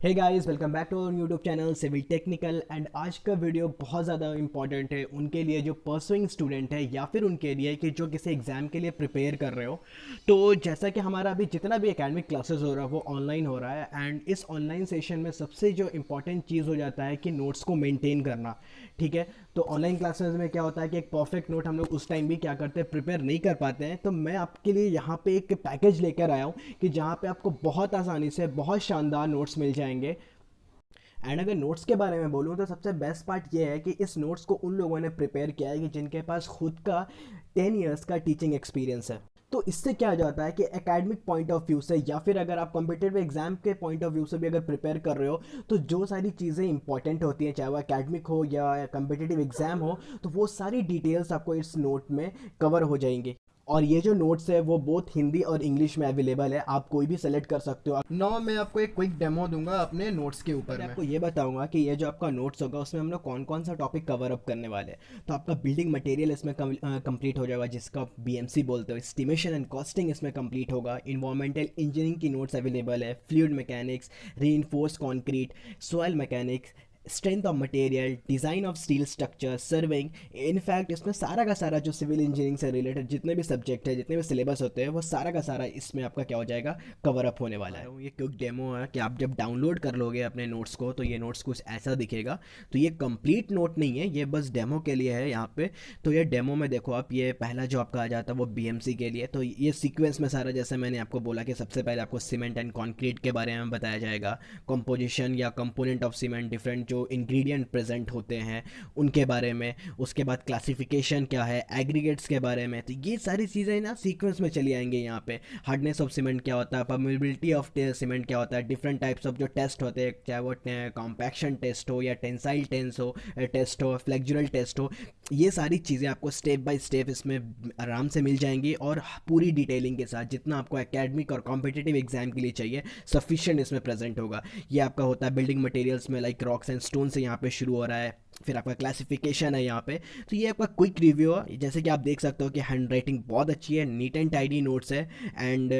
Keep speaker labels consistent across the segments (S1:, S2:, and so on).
S1: Hey guys, welcome back to our YouTube channel civil technical. And आज का video बहुत ज़्यादा इंपॉर्टेंट है उनके लिए जो परसुइंग स्टूडेंट है या फिर उनके लिए कि जो किसी एग्ज़ाम के लिए प्रिपेयर कर रहे हो। तो जैसा कि हमारा अभी जितना भी एकेडमिक क्लासेस हो रहा है वो ऑनलाइन हो रहा है। एंड इस ऑनलाइन सेशन में सबसे जो इंपॉर्टेंट चीज़ हो जाता है कि नोट्स को मेनटेन करना। ठीक है, तो ऑनलाइन क्लासेस में क्या होता है कि एक परफेक्ट नोट हम लोग उस टाइम भी क्या करते हैं, प्रिपेयर नहीं कर पाते हैं। तो मैं आपके लिए यहाँ पे एक पैकेज लेकर आया हूँ कि जहाँ पे आपको बहुत आसानी से बहुत शानदार नोट्स मिल जाएंगे। एंड अगर नोट्स के बारे में बोलूँ तो सबसे बेस्ट पार्ट ये है कि इस नोट्स को उन लोगों ने प्रिपेयर किया है कि जिनके पास खुद का 10 ईयर्स का टीचिंग एक्सपीरियंस है। तो इससे क्या हो जाता है कि एकेडमिक पॉइंट ऑफ व्यू से या फिर अगर आप कॉम्पिटिटिव एग्जाम के पॉइंट ऑफ व्यू से भी अगर प्रिपेयर कर रहे हो तो जो सारी चीज़ें इंपॉर्टेंट होती हैं, चाहे वो एकेडमिक हो या कॉम्पिटिटिव एग्जाम हो, तो वो सारी डिटेल्स आपको इस नोट में कवर हो जाएंगी। और ये जो नोट्स है वो बोथ हिंदी और इंग्लिश में अवेलेबल है, आप कोई भी सेलेक्ट कर सकते हो। नौ मैं आपको एक क्विक डेमो दूंगा अपने नोट्स के ऊपर। मैं आपको ये बताऊंगा कि ये जो आपका नोट्स होगा उसमें हम लोग कौन कौन सा टॉपिक कवर अप करने वाले हैं। तो आपका बिल्डिंग मटेरियल इसमें कंप्लीट हो जाएगा, जिसका आप बीएमसी बोलते हो। एस्टिमेशन एंड कॉस्टिंग इसमें कंप्लीट होगा। इन्वायरमेंटल इंजीनियरिंग की नोट्स अवेलेबल है। Fluid mechanics, reinforced concrete, soil mechanics, strength of material, design of steel structure, serving. In fact इसमें सारा का सारा जो सिविल इंजीनियरिंग से रिलेटेड जितने भी सब्जेक्ट है, जितने भी सिलेबस होते हैं, वो सारा का सारा इसमें आपका क्या हो जाएगा, कवर अप होने वाला है। ये क्विक डेमो है कि आप जब डाउनलोड कर लोगे अपने नोट्स को तो ये नोट्स कुछ ऐसा दिखेगा। तो ये कंप्लीट नोट नहीं है, ये बस डेमो के लिए है यहाँ पे। तो ये डेमो में देखो आप, ये पहला जो आपका आ जाता है वो बीएमसी के लिए। तो ये सीक्वेंस में सारा, जैसे मैंने आपको बोला कि सबसे पहले आपको सीमेंट एंड कॉन्क्रीट के बारे में बताया जाएगा, कंपोजिशन या कंपोनेंट ऑफ सीमेंट, डिफरेंट जो इंग्रेडिएंट प्रेजेंट होते हैं उनके बारे में। उसके बाद क्लासिफिकेशन क्या है, एग्रीगेट्स के बारे में। तो ये सारी चीज़ें ना सीक्वेंस में चली आएंगे यहाँ पे। हार्डनेस ऑफ सीमेंट क्या होता है, परमेबिलिटी ऑफ सीमेंट क्या होता है, डिफरेंट टाइप्स ऑफ जो टेस्ट होते हैं, चाहे वो कॉम्पैक्शन टेस्ट हो या टेंसाइल टेस्ट हो, फ्लेक्जुरल टेस्ट हो, ये सारी चीज़ें आपको स्टेप बाय स्टेप इसमें आराम से मिल जाएंगी। और पूरी डिटेलिंग के साथ जितना आपको एकेडमिक और कॉम्पिटिटिव एग्जाम के लिए चाहिए सफिशिएंट इसमें प्रेजेंट होगा। ये आपका होता है बिल्डिंग मटेरियल्स में, लाइक रॉक्स एंड स्टोन से यहाँ पे शुरू हो रहा है। फिर आपका क्लासिफिकेशन है यहाँ पे। तो ये आपका क्विक रिव्यू है। जैसे कि आप देख सकते हो कि हैंड राइटिंग बहुत अच्छी है, नीट एंड टाइडी नोट्स है। एंड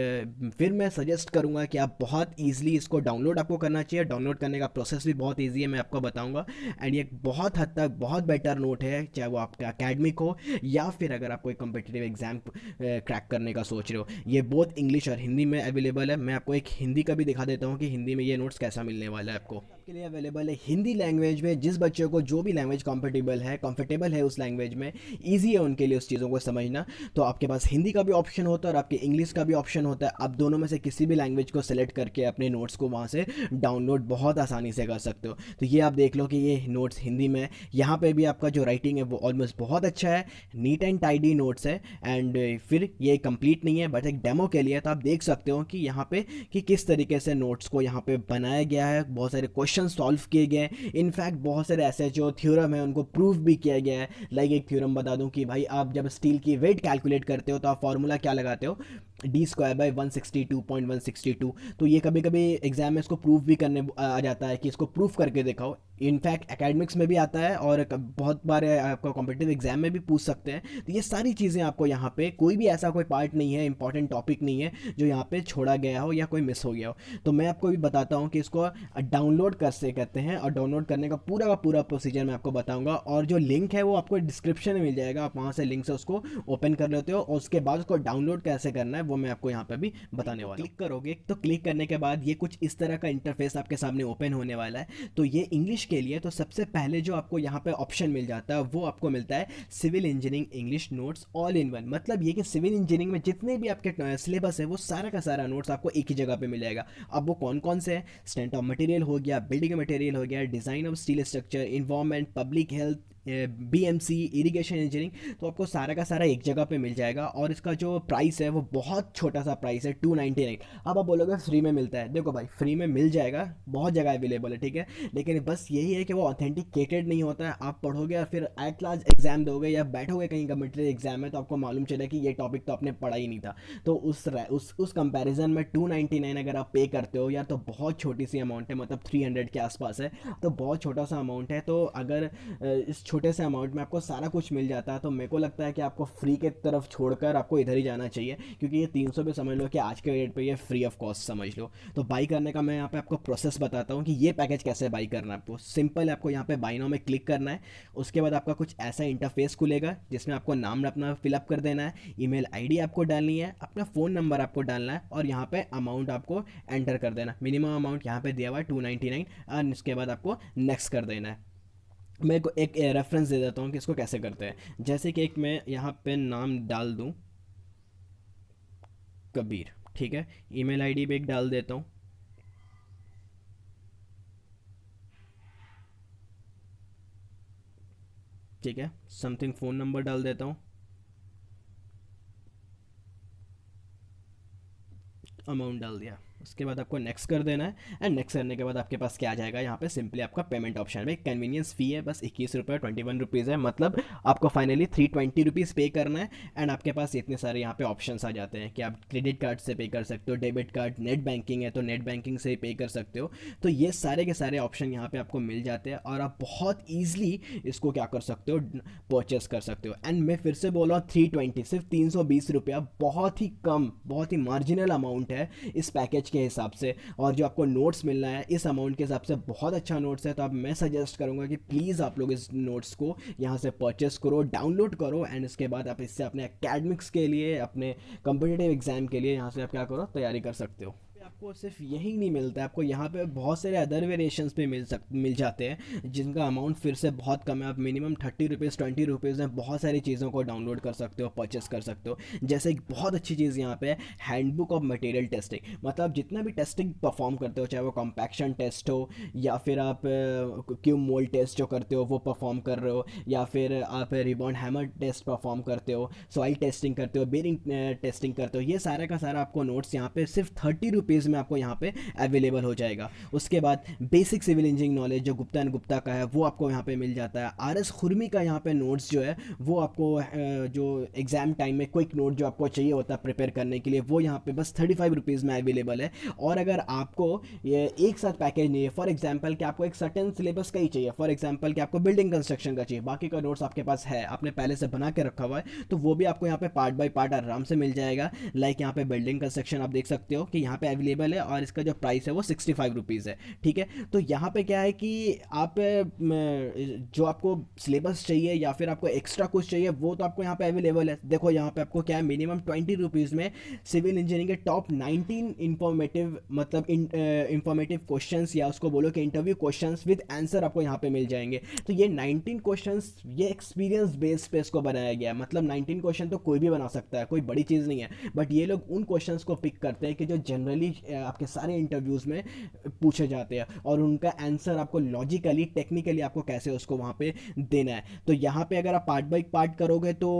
S1: फिर मैं सजेस्ट करूँगा कि आप बहुत ईजिली इसको डाउनलोड आपको करना चाहिए। डाउनलोड करने का प्रोसेस भी बहुत ईजी है, मैं आपको बताऊँगा। एंड ये बहुत हद तक बहुत बेटर नोट है, चाहे वो आपका अकेडमिक हो या फिर अगर आप कोई कॉम्पिटिटिव एग्जाम क्रैक करने का सोच रहे हो। ये बोथ इंग्लिश और हिंदी में अवेलेबल है। मैं आपको एक हिंदी का भी दिखा देता हूँ कि हिंदी में ये नोट्स कैसा मिलने वाला है आपको। आपके लिए अवेलेबल है हिंदी लैंग्वेज में। जिस बच्चे को जो भी लैंग्वेज कंफर्टेबल है उस लैंग्वेज में, ईजी है उनके लिए उस चीज़ों को समझना। तो आपके पास हिंदी का भी ऑप्शन होता है और आपके इंग्लिश का भी ऑप्शन होता है। आप दोनों में से किसी भी लैंग्वेज को सेलेक्ट करके अपने नोट्स को वहाँ से डाउनलोड बहुत आसानी से कर सकते हो। तो ये आप देख लो कि ये नोट्स हिंदी में। यहाँ पे भी आपका जो राइटिंग है वो ऑलमोस्ट बहुत अच्छा है, नीट एंड टाइडी नोट्स है। एंड फिर ये कंप्लीट नहीं है बट एक डेमो के लिए। तो आप देख सकते हो कि यहाँ पे कि किस तरीके से नोट्स को यहाँ पे बनाया गया है। बहुत सारे क्वेश्चन सॉल्व किए गए हैं। इनफैक्ट बहुत सारे ऐसे जो थ्योरम है उनको प्रूफ भी किया गया है। लाइक एक थ्योरम बता दूं कि भाई आप जब स्टील की वेट कैलकुलेट करते हो तो आप फॉर्मूला क्या लगाते हो, d² / 162.162। तो ये कभी कभी एग्जाम में इसको प्रूफ भी करने आ जाता है कि इसको प्रूफ करके दिखाओ। इनफैक्ट एकेडमिक्स में भी आता है और बहुत बार आपको कॉम्पिटिटिव एग्जाम में भी पूछ सकते हैं। तो ये सारी चीज़ें आपको यहाँ पे, कोई भी ऐसा कोई पार्ट नहीं है, इंपॉर्टेंट टॉपिक नहीं है जो यहाँ पे छोड़ा गया हो या कोई मिस हो गया हो। तो मैं आपको भी बताता हूँ कि इसको डाउनलोड कैसे करते हैं और डाउनलोड करने का पूरा प्रोसीजर मैं आपको बताऊँगा। और जो लिंक है वो आपको डिस्क्रिप्शन में मिल जाएगा, आप वहाँ से लिंक से उसको ओपन कर लेते हो और उसके बाद उसको डाउनलोड कैसे करना है वो मैं आपको यहाँ पे भी बताने वाला हूँ। क्लिक करोगे तो क्लिक करने के बाद ये कुछ इस तरह का इंटरफेस आपके सामने ओपन होने वाला है। तो ये इंग्लिश के लिए। तो सबसे पहले जो आपको यहाँ पे ऑप्शन मिल जाता है वो आपको मिलता है civil engineering English notes all in one. मतलब ये कि सिविल इंजीनियरिंग में जितने भी आपके सिलेबस है वो सारा का सारा नोट्स आपको एक ही जगह पे मिलेगा। अब वो कौन कौन से हैं, स्ट्रेंथ ऑफ मटेरियल हो गया, बिल्डिंग मटेरियल हो गया, design of steel structure, environment, public health, BMC, irrigation engineering. तो आपको सारा का सारा एक जगह पे मिल जाएगा। और इसका जो प्राइस है वो बहुत छोटा सा प्राइस है, 299। अब आप बोलोगे फ्री में मिलता है, देखो भाई फ्री में मिल जाएगा, बहुत जगह अवेलेबल है, ठीक है। लेकिन बस यही है कि वो ऑथेंटिकेटेड नहीं होता है। आप पढ़ोगे और फिर एट लास्ट एग्जाम दोगे या बैठोगे कहीं कम्पिटिटिव एग्जाम में तो आपको मालूम चले कि ये टॉपिक तो आपने पढ़ा ही नहीं था। तो उस कंपैरिजन में 299 अगर आप पे करते हो यार तो बहुत छोटी सी अमाउंट है, मतलब 300 के आसपास है। तो बहुत छोटा सा अमाउंट है। तो अगर इस छोटे से अमाउंट में आपको सारा कुछ मिल जाता है, तो मेरे को लगता है कि आपको फ्री के तरफ छोड़कर आपको इधर ही जाना चाहिए, क्योंकि ये 300 पे समझ लो कि आज के रेट पे ये फ्री ऑफ कॉस्ट समझ लो। तो बाई करने का मैं यहाँ पे आपको प्रोसेस बताता हूँ कि ये पैकेज कैसे बाई करना है। आपको सिंपल है, आपको यहाँ पे बाई नाउ में क्लिक करना है। उसके बाद आपका कुछ ऐसा इंटरफेस खुलेगा जिसमें आपको नाम अपना फिलअप कर देना है, ईमेल आईडी आपको डालनी है, अपना फ़ोन नंबर आपको डालना है और यहाँ पे अमाउंट आपको एंटर कर देना। मिनिमम अमाउंट यहाँ पे दिया हुआ है 299 और इसके बाद आपको नेक्स्ट कर देना है। मैं को एक रेफरेंस दे देता हूँ कि इसको कैसे करते हैं। जैसे कि एक मैं यहाँ पे नाम डाल दूँ कबीर, ठीक है। ईमेल आईडी भी एक डाल देता हूँ, ठीक है। समथिंग फ़ोन नंबर डाल देता हूँ, अमाउंट डाल दिया। उसके बाद आपको नेक्स्ट कर देना है एंड नेक्स्ट करने के बाद आपके पास क्या आ जाएगा, यहाँ पे सिंपली आपका पेमेंट ऑप्शन है। कन्वीनियंस फ़ी है बस 21 रुपये 21 रुपीज़ है, मतलब आपको फाइनली 320 रुपीज़ पे करना है। एंड आपके पास इतने सारे यहाँ पे ऑप्शंस आ जाते हैं कि आप क्रेडिट कार्ड से पे कर सकते हो, डेबिट कार्ड, नेट बैंकिंग है तो नेट बैंकिंग से पे कर सकते हो। तो ये सारे के सारे ऑप्शन यहाँ पे आपको मिल जाते हैं और आप बहुत ईजिली इसको क्या कर सकते हो, परचेस कर सकते हो। एंड मैं फिर से बोल रहा हूँ 320 सिर्फ 320 रुपया, बहुत ही कम, बहुत ही मार्जिनल अमाउंट है इस पैकेज के हिसाब से। और जो आपको नोट्स मिलना है इस अमाउंट के हिसाब से बहुत अच्छा नोट्स है। तो अब मैं सजेस्ट करूंगा कि प्लीज़ आप लोग इस नोट्स को यहाँ से परचेस करो, डाउनलोड करो एंड इसके बाद आप इससे अपने एकेडमिक्स के लिए, अपने कॉम्पिटिटिव एग्जाम के लिए यहाँ से आप क्या करो, तैयारी कर सकते हो। आपको सिर्फ यही नहीं मिलता है, आपको यहाँ पे बहुत सारे अदर वेरिएशंस पे मिल जाते हैं जिनका अमाउंट फिर से बहुत कम है। आप मिनिमम 30 रुपीज़ 20 रुपीज़ में बहुत सारी चीज़ों को डाउनलोड कर सकते हो, परचेस कर सकते हो। जैसे एक बहुत अच्छी चीज़ यहाँ पे है हैंडबुक ऑफ मटेरियल टेस्टिंग, मतलब जितना भी टेस्टिंग परफॉर्म करते हो, चाहे वो कॉम्पैक्शन टेस्ट हो या फिर आप क्यूब मोल्ड टेस्ट जो करते हो वो परफॉर्म कर रहे हो, या फिर आप रिबॉन्ड हैमर टेस्ट परफॉर्म करते हो, सॉइल टेस्टिंग करते हो, बेरिंग टेस्टिंग करते हो, ये सारा का सारा आपको नोट्स यहाँ पे सिर्फ 30 रुपीज़ में आपको यहाँ पे अवेलेबल हो जाएगा। उसके बाद बेसिक सिविल इंजीनियरिंग नॉलेज जो गुप्ता एंड गुप्ता का है वो आपको यहाँ पे मिल जाता है। आरएस खुरमी का यहाँ पे नोट्स जो है वो आपको जो एग्जाम टाइम में क्विक नोट जो आपको चाहिए होता है प्रिपेयर करने के लिए, वो यहाँ पे बस 35 रुपीज़ में अवेलेबल है। और अगर आपको ये एक साथ पैकेज नहीं है, फॉर एग्जाम्पल कि आपको एक सर्टेन सिलेबस का ही चाहिए, फॉर एग्जाम्पल कि आपको बिल्डिंग कंस्ट्रक्शन का चाहिए, बाकी का नोट्स आपके पास है, आपने पहले से बना के रखा हुआ है, तो वो भी आपको यहाँ पे पार्ट बाय पार्ट आराम से मिल जाएगा। लाइक यहाँ पे बिल्डिंग कंस्ट्रक्शन आप देख सकते हो कि यहाँ पे अवेलेबल है और इसका जो प्राइस है वो 65 रुपीज़ है, ठीक है। तो यहाँ पे क्या है कि आप जो आपको सिलेबस चाहिए या फिर आपको एक्स्ट्रा कुछ चाहिए वो तो आपको यहाँ पे अवेलेबल है। देखो यहाँ पे आपको क्या है, मिनिमम 20 रुपीज़ में सिविल इंजीनियरिंग के टॉप 19 इंफॉर्मेटिव, मतलब इंफॉर्मेटिव क्वेश्चंस या उसको बोलो कि इंटरव्यू क्वेश्चंस विद आंसर आपको यहाँ पे मिल जाएंगे। तो ये 19 क्वेश्चंस ये एक्सपीरियंस बेस्ड पे इसको बनाया गया है, मतलब 19 क्वेश्चन तो कोई भी बना सकता है, कोई बड़ी चीज़ नहीं है, बट ये लोग उन क्वेश्चंस को पिक करते हैं कि जो जनरली आपके सारे इंटरव्यूज़ में पूछे जाते हैं और उनका आंसर आपको लॉजिकली टेक्निकली आपको कैसे उसको वहाँ पे देना है। तो यहाँ पे अगर आप पार्ट बाई पार्ट करोगे तो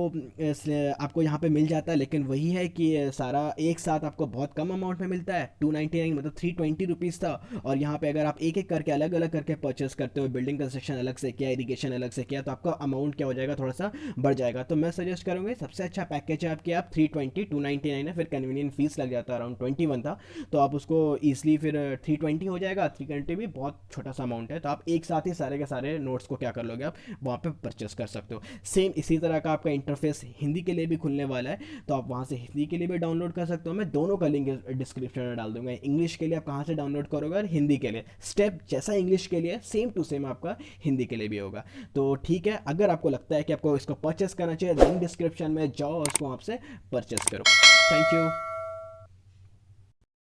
S1: आपको यहाँ पे मिल जाता है, लेकिन वही है कि सारा एक साथ आपको बहुत कम अमाउंट में मिलता है। 299 मतलब 320 रुपीज़ था, और यहाँ पे अगर आप एक एक करके अलग अलग करके परचेस करते हो, बिल्डिंग कंस्ट्रक्शन अलग से किया, इरीगेशन अलग से किया, तो आपका अमाउंट क्या हो जाएगा, थोड़ा सा बढ़ जाएगा। तो मैं सजेस्ट करूँगा सबसे अच्छा पैकेज है आपके, आप 320 299 है, फिर कन्वीनियंट फीस लग जाता है अराउंड 21 था, तो आप उसको ईजिली फिर 320 हो जाएगा। 320 भी बहुत छोटा सा अमाउंट है, तो आप एक साथ ही सारे के सारे नोट्स को क्या कर लोगे, आप वहाँ पे परचेस कर सकते हो। सेम इसी तरह का आपका इंटरफेस हिंदी के लिए भी खुलने वाला है, तो आप वहाँ से हिंदी के लिए भी डाउनलोड कर सकते हो। मैं दोनों का लिंक डिस्क्रिप्शन में डाल दूंगा, इंग्लिश के लिए आप कहाँ से डाउनलोड करोगे और हिंदी के लिए स्टेप जैसा इंग्लिश के लिए सेम टू सेम आपका हिंदी के लिए भी होगा। तो ठीक है, अगर आपको लगता है कि आपको इसको परचेस करना चाहिए, लिंक डिस्क्रिप्शन में जाओ और उसको आपसे परचेस करो। Thank you.